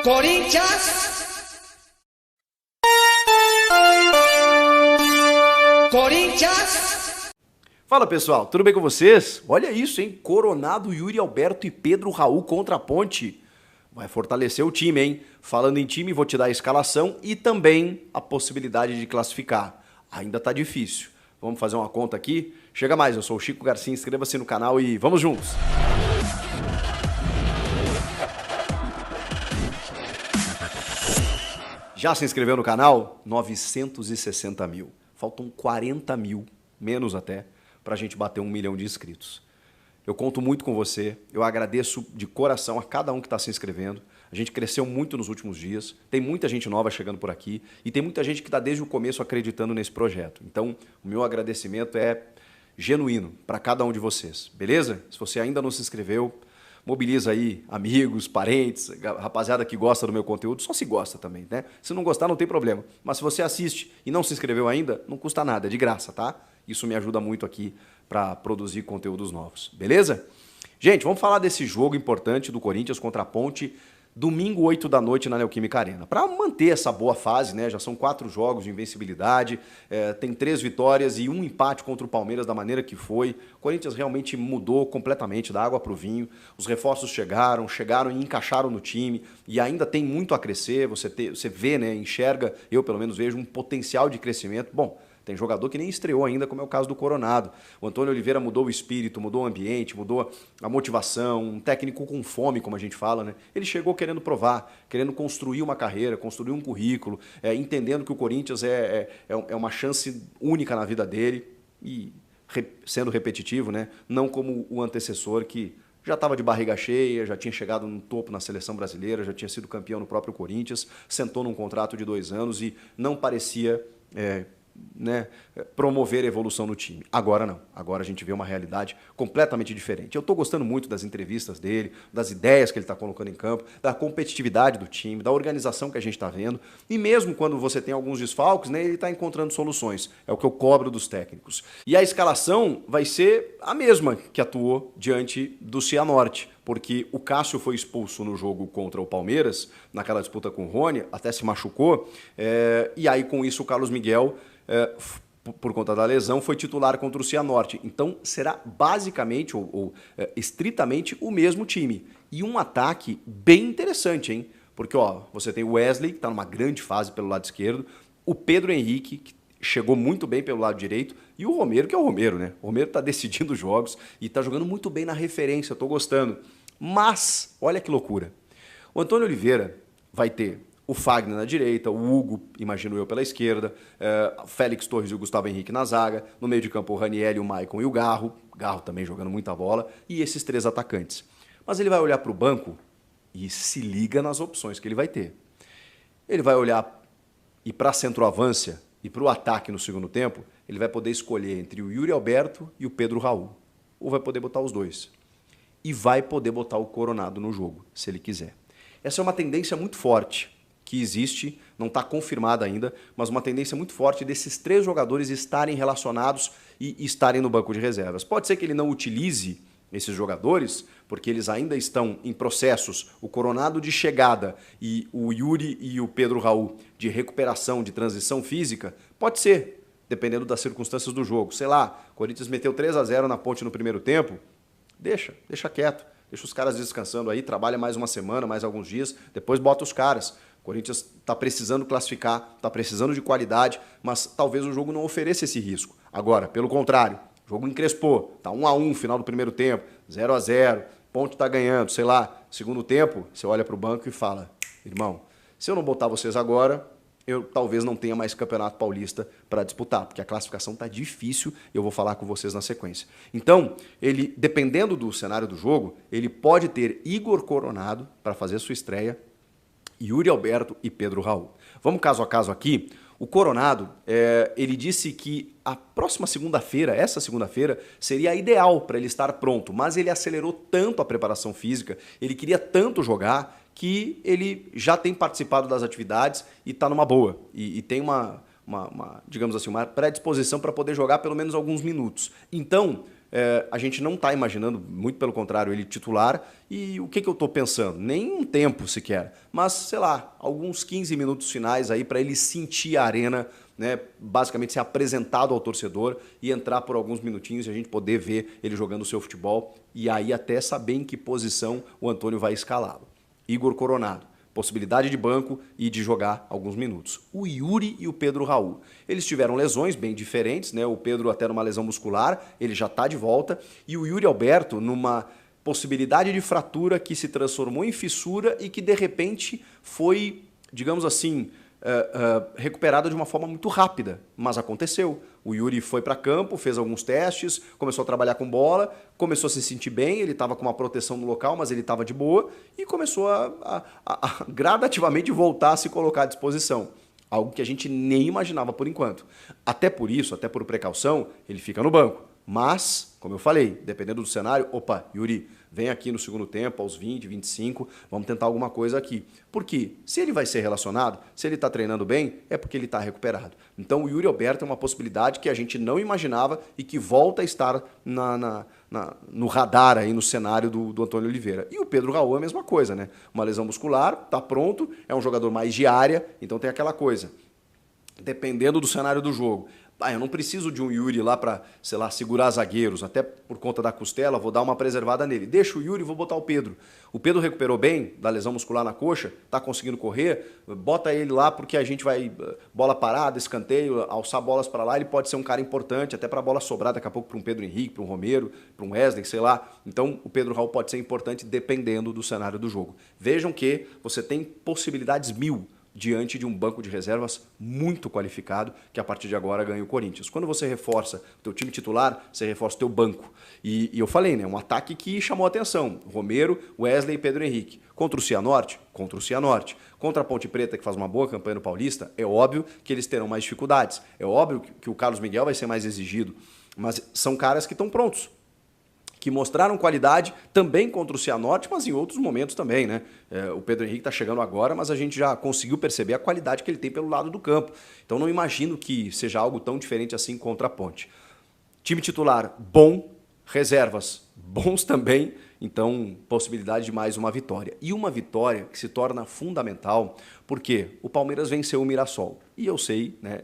Corinthians! Corinthians! Fala pessoal, tudo bem com vocês? Olha isso, hein? Coronado, Yuri Alberto e Pedro Raul contra a Ponte. Vai fortalecer o time, hein? Falando em time, vou te dar a escalação e também a possibilidade de classificar. Ainda tá difícil. Vamos fazer uma conta aqui? Chega mais, eu sou o Chico Garcia, inscreva-se no canal e vamos juntos! Já se inscreveu no canal? 960 mil. Faltam 40 mil, menos até, pra gente bater 1 milhão de inscritos. Eu conto muito com você, eu agradeço de coração a cada um que está se inscrevendo. A gente cresceu muito nos últimos dias, tem muita gente nova chegando por aqui e tem muita gente que está desde o começo acreditando nesse projeto. Então, o meu agradecimento é genuíno para cada um de vocês, beleza? Se você ainda não se inscreveu, mobiliza aí amigos, parentes, rapaziada que gosta do meu conteúdo, só se gosta também, né? Se não gostar, não tem problema. Mas se você assiste e não se inscreveu ainda, não custa nada, é de graça, tá? Isso me ajuda muito aqui para produzir conteúdos novos, beleza? Gente, vamos falar desse jogo importante do Corinthians contra a Ponte, domingo 8 da noite na Neoquímica Arena. Para manter essa boa fase, né? Já são 4 jogos de invencibilidade, tem 3 vitórias e 1 empate contra o Palmeiras da maneira que foi. O Corinthians realmente mudou completamente da água para o vinho. Os reforços chegaram e encaixaram no time e ainda tem muito a crescer. Você vê, né? Enxerga, eu pelo menos vejo um potencial de crescimento. Bom, tem jogador que nem estreou ainda, como é o caso do Coronado. O Antônio Oliveira mudou o espírito, mudou o ambiente, mudou a motivação, um técnico com fome, como a gente fala, né? Ele chegou querendo provar, querendo construir uma carreira, construir um currículo, entendendo que o Corinthians é uma chance única na vida dele e sendo repetitivo, né? Não como o antecessor que já estava de barriga cheia, já tinha chegado no topo na seleção brasileira, já tinha sido campeão no próprio Corinthians, sentou num contrato de 2 anos e não parecia promover a evolução no time. Agora não. Agora a gente vê uma realidade completamente diferente. Eu estou gostando muito das entrevistas dele, das ideias que ele está colocando em campo, da competitividade do time, da organização que a gente está vendo. E mesmo quando você tem alguns desfalques, né, ele está encontrando soluções. É o que eu cobro dos técnicos. E a escalação vai ser a mesma que atuou diante do Cianorte, porque o Cássio foi expulso no jogo contra o Palmeiras, naquela disputa com o Rony, até se machucou, e aí com isso o Carlos Miguel, por conta da lesão, foi titular contra o Cianorte. Então será basicamente ou estritamente o mesmo time. E um ataque bem interessante, hein? Porque você tem o Wesley, que está numa grande fase pelo lado esquerdo, o Pedro Henrique, que chegou muito bem pelo lado direito, e o Romero, que é o Romero, né? O Romero está decidindo os jogos e está jogando muito bem na referência, eu estou gostando. Mas, olha que loucura. O Antônio Oliveira vai ter o Fagner na direita, o Hugo, imagino eu, pela esquerda, Félix Torres e o Gustavo Henrique na zaga, no meio de campo o Ranieri, o Maicon e o Garro também jogando muita bola, e esses 3 atacantes. Mas ele vai olhar para o banco e se liga nas opções que ele vai ter. Ele vai olhar e para a centroavância e para o ataque no segundo tempo, ele vai poder escolher entre o Yuri Alberto e o Pedro Raul. Ou vai poder botar os 2. E vai poder botar o Coronado no jogo, se ele quiser. Essa é uma tendência muito forte que existe, não está confirmada ainda, mas uma tendência muito forte desses 3 jogadores estarem relacionados e estarem no banco de reservas. Pode ser que ele não utilize esses jogadores, porque eles ainda estão em processos, o Coronado de chegada e o Yuri e o Pedro Raul de recuperação, de transição física, pode ser, dependendo das circunstâncias do jogo. Sei lá, o Corinthians meteu 3-0 na Ponte no primeiro tempo, deixa quieto, deixa os caras descansando aí, trabalha mais uma semana, mais alguns dias, depois bota os caras. O Corinthians está precisando classificar, está precisando de qualidade, mas talvez o jogo não ofereça esse risco. Agora, pelo contrário, o jogo encrespou, tá 1-1 final do primeiro tempo, 0-0, Ponte tá ganhando, sei lá, segundo tempo, você olha para o banco e fala, irmão, se eu não botar vocês agora, eu talvez não tenha mais Campeonato Paulista para disputar, porque a classificação tá difícil e eu vou falar com vocês na sequência. Então, ele, dependendo do cenário do jogo, ele pode ter Igor Coronado para fazer sua estreia, Yuri Alberto e Pedro Raul. Vamos caso a caso aqui. O Coronado, ele disse que a próxima segunda-feira, essa segunda-feira, seria a ideal para ele estar pronto, mas ele acelerou tanto a preparação física, ele queria tanto jogar, que ele já tem participado das atividades e está numa boa. E tem digamos assim, uma predisposição para poder jogar pelo menos alguns minutos. Então, a gente não está imaginando, muito pelo contrário, ele titular. E o que eu estou pensando? Nem um tempo sequer, mas, sei lá, alguns 15 minutos finais aí para ele sentir a arena, né, basicamente ser apresentado ao torcedor e entrar por alguns minutinhos e a gente poder ver ele jogando o seu futebol e aí até saber em que posição o Antônio vai escalá-lo. Igor Coronado, possibilidade de banco e de jogar alguns minutos. O Yuri e o Pedro Raul. Eles tiveram lesões bem diferentes, né? O Pedro até numa lesão muscular, ele já está de volta, e o Yuri Alberto numa possibilidade de fratura que se transformou em fissura e que de repente foi, digamos assim, recuperada de uma forma muito rápida, mas aconteceu. O Yuri foi para campo, fez alguns testes, começou a trabalhar com bola, começou a se sentir bem, ele estava com uma proteção no local, mas ele estava de boa e começou a gradativamente voltar a se colocar à disposição. Algo que a gente nem imaginava por enquanto. Até por isso, até por precaução, ele fica no banco. Mas, como eu falei, dependendo do cenário, opa, Yuri, vem aqui no segundo tempo, aos 20, 25, vamos tentar alguma coisa aqui. Porque se ele vai ser relacionado, se ele está treinando bem, é porque ele está recuperado. Então o Yuri Alberto é uma possibilidade que a gente não imaginava e que volta a estar no radar, aí, no cenário do Antônio Oliveira. E o Pedro Raul é a mesma coisa, né? Uma lesão muscular, está pronto, é um jogador mais de área, então tem aquela coisa. Dependendo do cenário do jogo. Eu não preciso de um Yuri lá para, sei lá, segurar zagueiros, até por conta da costela, vou dar uma preservada nele. Deixa o Yuri e vou botar o Pedro. O Pedro recuperou bem da lesão muscular na coxa, está conseguindo correr, bota ele lá porque a gente vai, bola parada, escanteio, alçar bolas para lá, ele pode ser um cara importante, até para a bola sobrar daqui a pouco para um Pedro Henrique, para um Romero, para um Wesley, sei lá. Então o Pedro Raul pode ser importante dependendo do cenário do jogo. Vejam que você tem possibilidades 1000 diante de um banco de reservas muito qualificado, que a partir de agora ganha o Corinthians. Quando você reforça o teu time titular, você reforça o teu banco. E eu falei, né, um ataque que chamou a atenção. Romero, Wesley e Pedro Henrique. Contra o Cianorte? Contra o Cianorte. Contra a Ponte Preta, que faz uma boa campanha no Paulista, é óbvio que eles terão mais dificuldades. É óbvio que o Carlos Miguel vai ser mais exigido. Mas são caras que estão prontos, que mostraram qualidade também contra o Cianorte, mas em outros momentos também, né? O Pedro Henrique está chegando agora, mas a gente já conseguiu perceber a qualidade que ele tem pelo lado do campo. Então não imagino que seja algo tão diferente assim contra a Ponte. Time titular bom, reservas bons também, então possibilidade de mais uma vitória. E uma vitória que se torna fundamental, porque o Palmeiras venceu o Mirassol. E eu sei, né?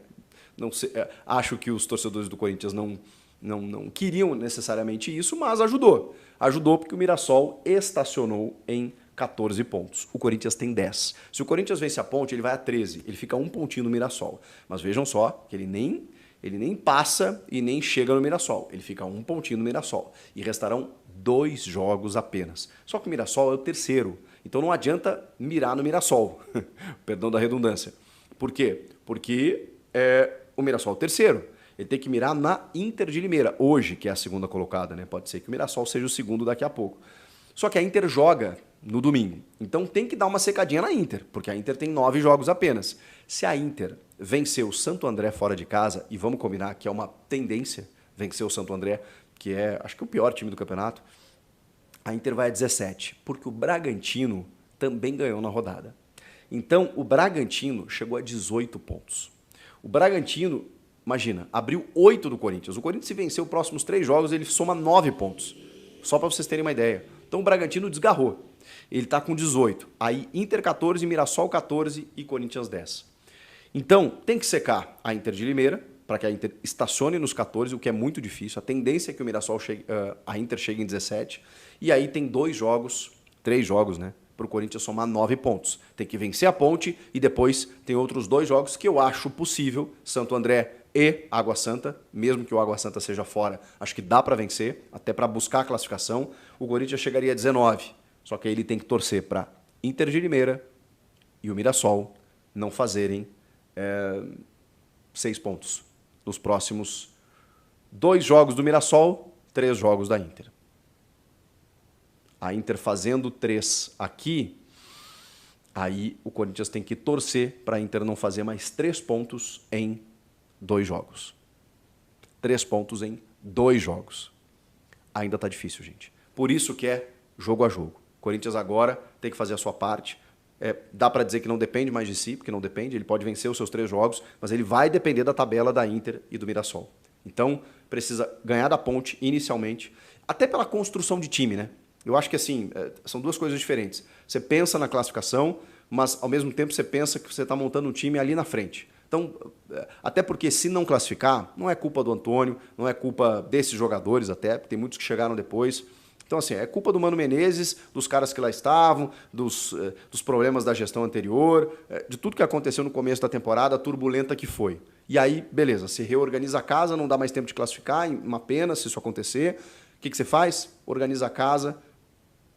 Não sei, acho que os torcedores do Corinthians não queriam necessariamente isso, mas ajudou. Ajudou porque o Mirassol estacionou em 14 pontos. O Corinthians tem 10. Se o Corinthians vence a Ponte, ele vai a 13. Ele fica um pontinho no Mirassol. Mas vejam só que ele nem passa e nem chega no Mirassol. Ele fica um pontinho no Mirassol. E restarão 2 jogos apenas. Só que o Mirassol é o terceiro. Então não adianta mirar no Mirassol. Perdão da redundância. Por quê? Porque o Mirassol é o terceiro. Ele tem que mirar na Inter de Limeira, hoje, que é a segunda colocada, né? Pode ser que o Mirassol seja o segundo daqui a pouco. Só que a Inter joga no domingo. Então tem que dar uma secadinha na Inter, porque a Inter tem 9 jogos apenas. Se a Inter vencer o Santo André fora de casa, e vamos combinar que é uma tendência vencer o Santo André, que é, acho que o pior time do campeonato, a Inter vai a 17, porque o Bragantino também ganhou na rodada. Então o Bragantino chegou a 18 pontos. O Bragantino, imagina, abriu 8 do Corinthians. O Corinthians, se vencer os próximos 3 jogos, ele soma 9 pontos. Só para vocês terem uma ideia. Então o Bragantino desgarrou. Ele está com 18. Aí Inter 14, Mirassol 14 e Corinthians 10. Então tem que secar a Inter de Limeira, para que a Inter estacione nos 14, o que é muito difícil. A tendência é que o Mirassol a Inter chegue em 17. E aí tem 3 jogos, né? Para o Corinthians somar 9 pontos. Tem que vencer a Ponte e depois tem outros 2 jogos que eu acho possível. Santo André e Água Santa, mesmo que o Água Santa seja fora, acho que dá para vencer, até para buscar a classificação. O Corinthians chegaria a 19, só que aí ele tem que torcer para Inter de Limeira e o Mirassol não fazerem 6 pontos nos próximos 2 jogos do Mirassol, 3 jogos da Inter. A Inter fazendo 3 aqui, aí o Corinthians tem que torcer para a Inter não fazer mais 3 pontos em 2 jogos. 3 pontos em 2 jogos. Ainda está difícil, gente. Por isso que é jogo a jogo. O Corinthians agora tem que fazer a sua parte. Dá para dizer que não depende mais de si, porque não depende. Ele pode vencer os seus 3 jogos, mas ele vai depender da tabela da Inter e do Mirassol. Então, precisa ganhar da Ponte inicialmente, até pela construção de time, né? Eu acho que assim, são duas coisas diferentes. Você pensa na classificação, mas ao mesmo tempo você pensa que você está montando um time ali na frente. Então, até porque se não classificar, não é culpa do Antônio, não é culpa desses jogadores até, porque tem muitos que chegaram depois. Então, assim, é culpa do Mano Menezes, dos caras que lá estavam, dos problemas da gestão anterior, de tudo que aconteceu no começo da temporada, turbulenta que foi. E aí, beleza, se reorganiza a casa, não dá mais tempo de classificar, uma pena se isso acontecer. O que você faz? Organiza a casa,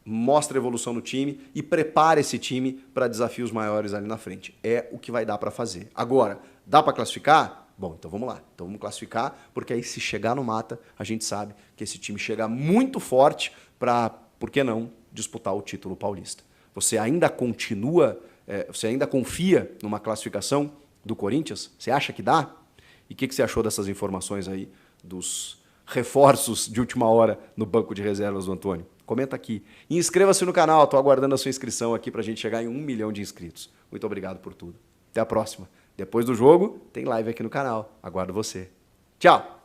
mostra a evolução no time e prepara esse time para desafios maiores ali na frente. É o que vai dar para fazer. Agora, dá para classificar? Bom, então vamos lá. Então vamos classificar, porque aí se chegar no mata, a gente sabe que esse time chega muito forte para, por que não, disputar o título paulista. Você ainda continua, você ainda confia numa classificação do Corinthians? Você acha que dá? E o que você achou dessas informações aí dos reforços de última hora no banco de reservas do Antônio? Comenta aqui. E inscreva-se no canal, estou aguardando a sua inscrição aqui para a gente chegar em 1 milhão de inscritos. Muito obrigado por tudo. Até a próxima. Depois do jogo, tem live aqui no canal. Aguardo você. Tchau!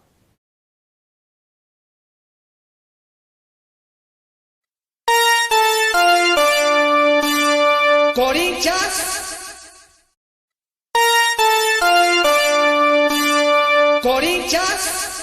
Corinthians.